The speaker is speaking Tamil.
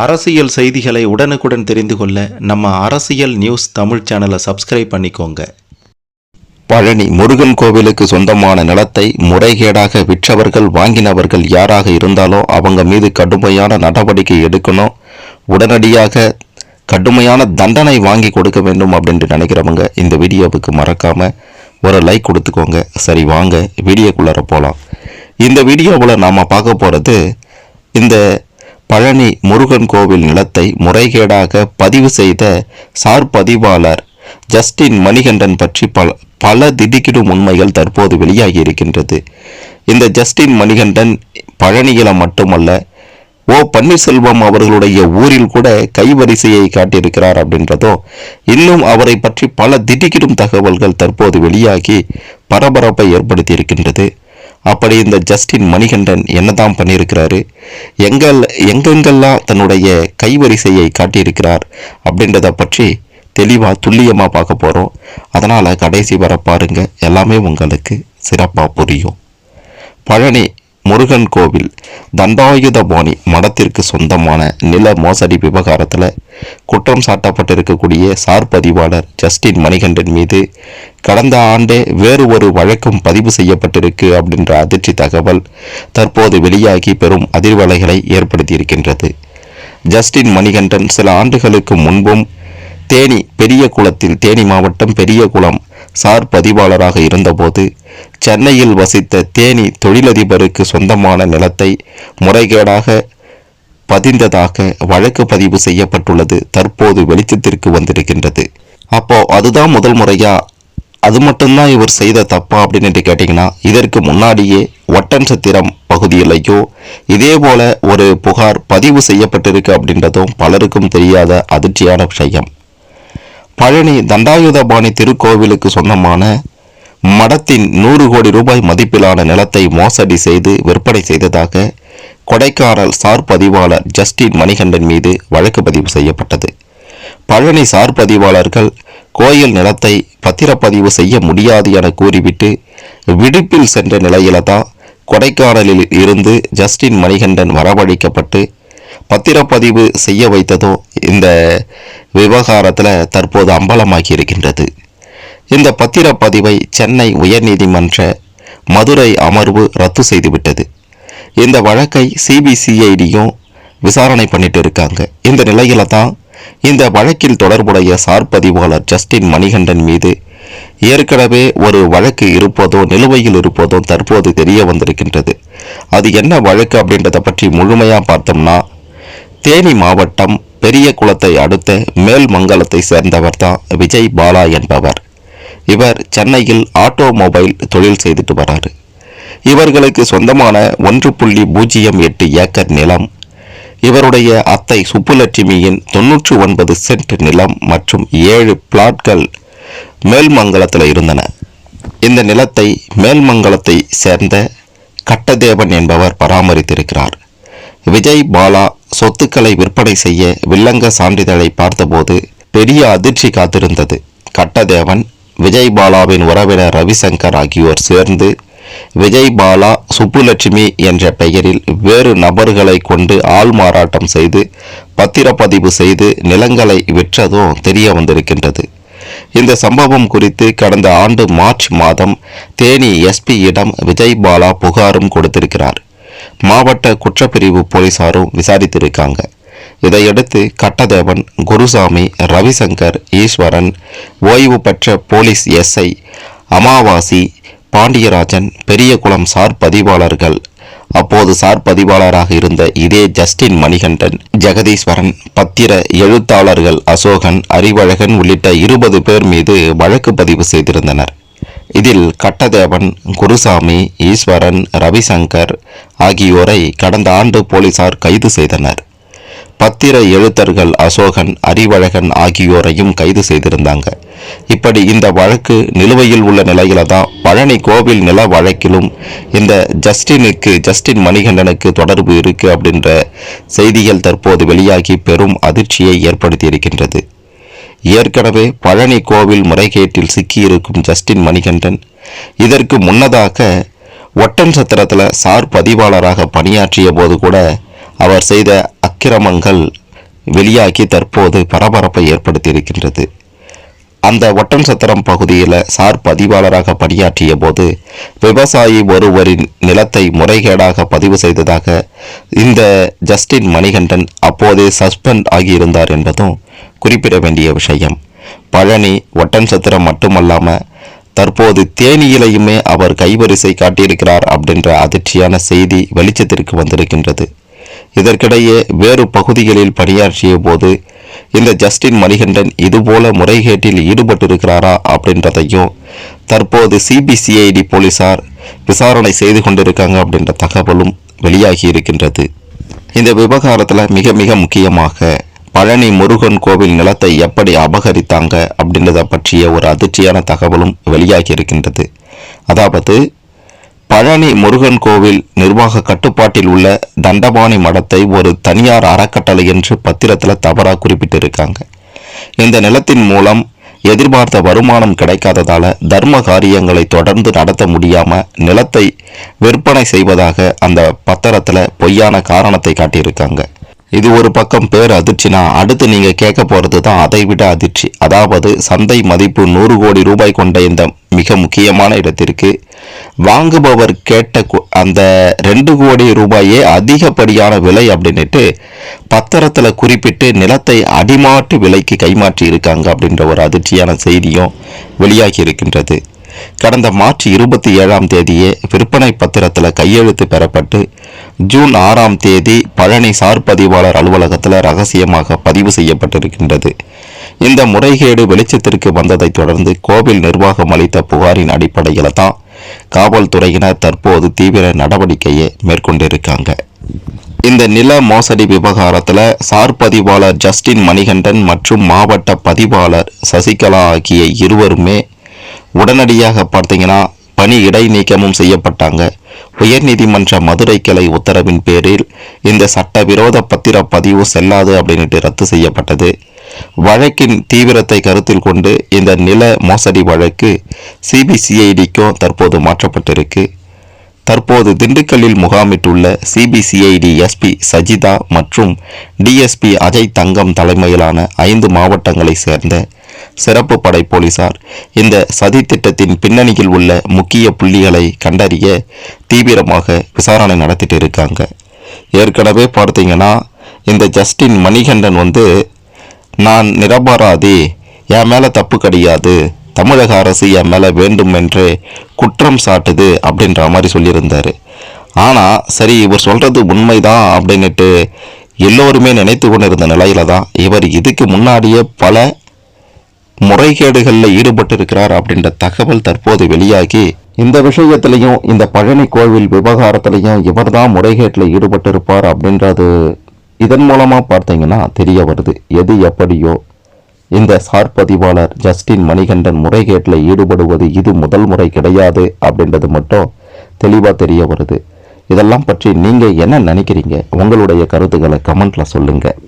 அரசியல் செய்திகளை உடனுக்குடன் தெரிந்து கொள்ள நம்ம அரசியல் நியூஸ் தமிழ் சேனலை சப்ஸ்கிரைப் பண்ணிக்கோங்க. பழனி முருகன் கோவிலுக்கு சொந்தமான நிலத்தை முறைகேடாக விற்றவர்கள் வாங்கினவர்கள் யாராக இருந்தாலோ அவங்க மீது கடுமையான நடவடிக்கை எடுக்கணும். உடனடியாக கடுமையான தண்டனை வாங்கி கொடுக்க வேண்டும் அப்படின்ட்டு நினைக்கிறவங்க இந்த வீடியோவுக்கு மறக்காம ஒரு லைக் கொடுத்துக்கோங்க. சரி, வாங்க வீடியோக்குள்ளார போகலாம். இந்த வீடியோவில் நாம் பார்க்க போகிறது இந்த பழனி முருகன் கோவில் நிலத்தை முறைகேடாக பதிவு செய்த சார் பதிவாளர் ஜஸ்டின் மணிகண்டன் பற்றி பல திடுக்கிடும் உண்மைகள் தற்போது வெளியாகி இருக்கின்றது. இந்த ஜஸ்டின் மணிகண்டன் பழனியில மட்டுமல்ல, ஓ பன்னீர்செல்வம் அவர்களுடைய ஊரில் கூட கைவரிசையை காட்டியிருக்கிறார் அப்படின்றதோ, இன்னும் அவரை பற்றி பல திடுக்கிடும் தகவல்கள் தற்போது வெளியாகி பரபரப்பை ஏற்படுத்தி இருக்கின்றது. அப்படி இந்த ஜஸ்டின் மணிகண்டன் என்னதான் பண்ணியிருக்கிறாரு, எங்கெங்கெல்லாம் தன்னுடைய கைவரிசையை காட்டியிருக்கிறார் அப்படின்றத பற்றி தெளிவாக துல்லியமாக பார்க்க போகிறோம். அதனால் கடைசி வர பாருங்க, எல்லாமே உங்களுக்கு சிறப்பாக புரியும். பழனி முருகன் கோவில் தண்டாயுதபாணி மடத்திற்கு சொந்தமான நில மோசடி விவகாரத்தில் குற்றம் சாட்டப்பட்டிருக்கக்கூடிய சார் பதிவாளர் ஜஸ்டின் மணிகண்டன் மீது கடந்த ஆண்டே வேறு ஒரு வழக்கும் பதிவு செய்யப்பட்டிருக்கு அப்படின்ற அதிர்ச்சி தகவல் தற்போது வெளியாகி பெரும் அதிர்வலைகளை ஏற்படுத்தியிருக்கின்றது. ஜஸ்டின் மணிகண்டன் சில ஆண்டுகளுக்கு முன்பும் தேனி பெரிய குளத்தில், தேனி மாவட்டம் பெரிய குளம் சார் பதிவாளராக இருந்தபோது சென்னையில் வசித்த தேனி தொழிலதிபருக்கு சொந்தமான நிலத்தை முறைகேடாக பதிந்ததாக வழக்கு பதிவு செய்யப்பட்டுள்ளது தற்போது வெளிச்சத்திற்கு வந்திருக்கின்றது. அப்போ அதுதான் முதல் முறையா, அது மட்டும்தான் இவர் செய்த தப்பா அப்படின்னு கேட்டிங்கன்னா, இதற்கு முன்னாடியே ஒட்டன்சத்திரம் பகுதியிலேயோ இதே போல ஒரு புகார் பதிவு செய்யப்பட்டிருக்கு அப்படின்றதும் பலருக்கும் தெரியாத அதிர்ச்சியான விஷயம். பழனி தண்டாயுதபாணி திருக்கோவிலுக்கு சொந்தமான மடத்தின் 100 கோடி ரூபாய் மதிப்பிலான நிலத்தை மோசடி செய்து விற்பனை செய்ததாக கொடைக்கானல் சார் பதிவாளர் ஜஸ்டின் மணிகண்டன் மீது வழக்கு பதிவு செய்யப்பட்டது. பழனி சார் பதிவாளர்கள் கோயில் நிலத்தை பத்திரப்பதிவு செய்ய முடியாது என கூறிவிட்டு விடுப்பில் சென்ற நிலையில தான் கொடைக்கானலில் இருந்து ஜஸ்டின் மணிகண்டன் வரவழைக்கப்பட்டு பத்திரப்பதிவு செய்ய வைத்ததோ இந்த விவகாரத்தில் தற்போது அம்பலமாகி இருக்கின்றது. இந்த பத்திரப்பதிவை சென்னை உயர்நீதிமன்ற மதுரை அமர்வு ரத்து செய்துவிட்டது. இந்த வழக்கை சிபிசிஐடியும் விசாரணை பண்ணிட்டு இருக்காங்க. இந்த நிலையில தான் இந்த வழக்கில் தொடர்புடைய சார் பதிவாளர் ஜஸ்டின் மணிகண்டன் மீது ஏற்கனவே ஒரு வழக்கு இருப்பதோ நிலுவையில் இருப்பதோ தற்போது தெரிய வந்திருக்கின்றது. அது என்ன வழக்கு அப்படின்றத பற்றி முழுமையாக பார்த்தோம்னா, தேனி மாவட்டம் பெரிய குளத்தை அடுத்த மேல்மங்கலத்தை சேர்ந்தவர் தான் விஜய் பாலா என்பவர். இவர் சென்னையில் ஆட்டோமொபைல் தொழில் செய்துட்டு வராரு. இவர்களுக்கு சொந்தமான 1.08 ஏக்கர் நிலம், இவருடைய அத்தை சுப்புலட்சுமியின் 99 சென்ட் நிலம் மற்றும் 7 பிளாட்கள் மேல்மங்கலத்தில் இருந்தன. இந்த நிலத்தை மேல்மங்கலத்தை சேர்ந்த கட்டதேவன் என்பவர் பராமரித்திருக்கிறார். விஜய் பாலா சொத்துக்களை விற்பனை செய்ய வில்லங்க சான்றிதழை பார்த்தபோது பெரிய அதிர்ச்சி காத்திருந்தது. கட்டதேவன், விஜய் பாலாவின் உறவினர் ரவிசங்கர் ஆகியோர் சேர்ந்து விஜய் பாலா சுப்புலட்சுமி என்ற பெயரில் வேறு நபர்களை கொண்டு ஆள் மாறாட்டம் செய்து பத்திரப்பதிவு செய்து நிலங்களை விற்றதும் தெரிய வந்திருக்கின்றது. இந்த சம்பவம் குறித்து கடந்த ஆண்டு மார்ச் மாதம் தேனி எஸ்பியிடம் விஜய் பாலா புகாரும் கொடுத்திருக்கிறார். மாவட்ட குற்றப்பிரிவு போலீசாரும் விசாரித்திருக்காங்க. இதையடுத்து கட்டதேவன், குருசாமி, ரவிசங்கர், ஈஸ்வரன், ஓய்வு பெற்ற போலீஸ் எஸ்ஐ அமாவாசி, பாண்டியராஜன், பெரியகுளம் சார் பதிவாளர்கள், அப்போது சார் பதிவாளராக இருந்த இதே ஜஸ்டின் மணிகண்டன், ஜெகதீஸ்வரன், பத்திர எழுத்தாளர்கள் அசோகன், அறிவழகன் உள்ளிட்ட 20 பேர் மீது வழக்கு பதிவு செய்திருந்தனர். இதில் கட்டதேவன், குருசாமி, ஈஸ்வரன், ரவிசங்கர் ஆகியோரை கடந்த ஆண்டு போலீசார் கைது செய்தனர். பத்திர எழுத்தர்கள் அசோகன், அறிவழகன் ஆகியோரையும் கைது செய்திருந்தாங்க. இப்படி இந்த வழக்கு நிலுவையில் உள்ள நிலையில தான் பழனி கோவில் நில வழக்கிலும் இந்த ஜஸ்டின் மணிகண்டனுக்கு தொடர்பு இருக்கு அப்படின்ற செய்திகள் தற்போது வெளியாகி பெரும் அதிர்ச்சியை ஏற்படுத்தி இருக்கின்றது. ஏற்கனவே பழனி கோவில் முறைகேட்டில் சிக்கியிருக்கும் ஜஸ்டின் மணிகண்டன் இதற்கு முன்னதாக ஒட்டன்சத்திரத்தில் சார் பதிவாளராக பணியாற்றிய போது கூட அவர் செய்த அக்கிரமங்கள் வெளியாகி தற்போது பரபரப்பை ஏற்படுத்தியிருக்கின்றது. அந்த ஒட்டன்சத்திரம் பகுதியில் சார் பதிவாளராக பணியாற்றிய போது விவசாயி ஒருவரின் நிலத்தை முறைகேடாக பதிவு செய்ததாக இந்த ஜஸ்டின் மணிகண்டன் அப்போதே சஸ்பெண்ட் ஆகியிருந்தார் என்பதும் குறிப்பிட வேண்டிய விஷயம். பழனி ஒட்டன்சத்திரம் மட்டுமல்லாமல் தற்போது தேனியிலையுமே அவர் கைவரிசை காட்டியிருக்கிறார் அப்படின்ற அதிர்ச்சியான செய்தி வெளிச்சத்திற்கு வந்திருக்கின்றது. இதற்கிடையே வேறு பகுதிகளில் பணியாற்றிய போது இந்த ஜஸ்டின் மணிகண்டன் இதுபோல முறைகேட்டில் ஈடுபட்டிருக்கிறாரா அப்படின்றதையும் தற்போது சிபிசிஐடி போலீசார் விசாரணை செய்து கொண்டிருக்காங்க அப்படின்ற தகவலும் வெளியாகி இருக்கின்றது. இந்த விவகாரத்தில் மிக மிக முக்கியமாக பழனி முருகன் கோவில் நிலத்தை எப்படி அபகரித்தாங்க அப்படின்றத பற்றிய ஒரு அதிர்ச்சியான தகவலும் வெளியாகி இருக்கின்றது. அதாவது பழனி முருகன் கோவில் நிர்வாக கட்டுப்பாட்டில் உள்ள தண்டபாணி மடத்தை ஒரு தனியார் அறக்கட்டளை என்று பத்திரத்தில் தவறாக குறிப்பிட்டிருக்காங்க. இந்த நிலத்தின் மூலம் எதிர்பார்த்த வருமானம் கிடைக்காததால தர்ம காரியங்களை தொடர்ந்து நடத்த முடியாம நிலத்தை விற்பனை செய்வதாக அந்த பத்திரத்தில் பொய்யான காரணத்தை காட்டியிருக்காங்க. இது ஒரு பக்கம் பேர் அதிர்ச்சினா, அடுத்து நீங்க கேட்க போறது தான் அதை விட அதிர்ச்சி. அதாவது சந்தை மதிப்பு 100 கோடி ரூபாய் கொண்ட இந்த மிக முக்கியமான இடத்திற்கு வாங்குபவர் கேட்ட அந்த 2 கோடி ரூபாயே அதிகப்படியான விலை அப்படின்னுட்டு பத்திரத்தில் குறிப்பிட்டு நிலத்தை அடிமாட்டு விலைக்கு கைமாற்றி இருக்காங்க அப்படின்ற ஒரு அதிர்ச்சியான செய்தியும் வெளியாகி இருக்கின்றது. கடந்த மார்ச் 27ஆம் தேதியே விற்பனை பத்திரத்தில் கையெழுத்து பெறப்பட்டு ஜூன் 6ஆம் தேதி பழனி சார் பதிவாளர் அலுவலகத்தில் ரகசியமாக பதிவு செய்யப்பட்டிருக்கின்றது. இந்த முறைகேடு வெளிச்சத்திற்கு வந்ததை தொடர்ந்து கோவில் நிர்வாகம் அளித்த புகாரின் அடிப்படையில் தான் காவல்துறையினர் தற்போது தீவிர நடவடிக்கையை மேற்கொண்டிருக்காங்க. இந்த நில மோசடி விவகாரத்தில் சார் பதிவாளர் ஜஸ்டின் மணிகண்டன் மற்றும் மாவட்ட பதிவாளர் சசிகலா ஆகிய இருவருமே உடனடியாக பார்த்தீங்கன்னா பணி இடைநீக்கமும் செய்யப்பட்டாங்க. உயர்நீதிமன்ற மதுரை கிளை உத்தரவின் பேரில் இந்த சட்டவிரோத பத்திர பதிவு செல்லாது அப்படின்ட்டு ரத்து செய்யப்பட்டது. வழக்கின் தீவிரத்தை கருத்தில் கொண்டு இந்த நில மோசடி வழக்கு சிபிசிஐடிக்கும் தற்போது மாற்றப்பட்டிருக்கு. தற்போது திண்டுக்கல்லில் முகாமிட்டுள்ள சிபிசிஐடி எஸ்பி சஜிதா மற்றும் டிஎஸ்பி அஜய் தங்கம் தலைமையிலான 5 மாவட்டங்களை சேர்ந்த சிறப்பு படை போலீசார் இந்த சதி திட்டத்தின் பின்னணியில் உள்ள முக்கிய புள்ளிகளை கண்டறிய தீவிரமாக விசாரணை நடத்திட்டு இருக்காங்க. ஏற்கனவே பார்த்தீங்கன்னா இந்த ஜஸ்டின் மணிகண்டன் நான் நிரபராதி, என் மேலே தப்பு கிடையாது, தமிழக அரசு என் மேலே வேண்டுமென்றே குற்றம் சாட்டுது அப்படின்ற மாதிரி சொல்லியிருந்தார். ஆனால் சரி, இவர் சொல்கிறது உண்மைதான் அப்படின்ட்டு எல்லோருமே நினைத்து கொண்டிருந்த நிலையில தான் இவர் இதுக்கு முன்னாடியே பல முறைகேடுகளில் ஈடுபட்டிருக்கிறார் அப்படின்ற தகவல் தற்போது வெளியாகி இந்த விஷயத்திலையும் இந்த பழனி கோவில் விவகாரத்திலையும் இவர் தான் முறைகேட்டில் ஈடுபட்டிருப்பார் அப்படின்றது இதன் மூலமாக பார்த்தீங்கன்னா தெரிய வருது. எது எப்படியோ இந்த சார் பதிவாளர் ஜஸ்டின் மணிகண்டன் முறைகேட்டில் ஈடுபடுவது இது முதல் முறை கிடையாது அப்படின்றது மட்டும் தெளிவாக தெரிய வருது. இதெல்லாம் பற்றி நீங்கள் என்ன நினைக்கிறீங்க? உங்களுடைய கருத்துக்களை கமெண்ட்ல சொல்லுங்கள்.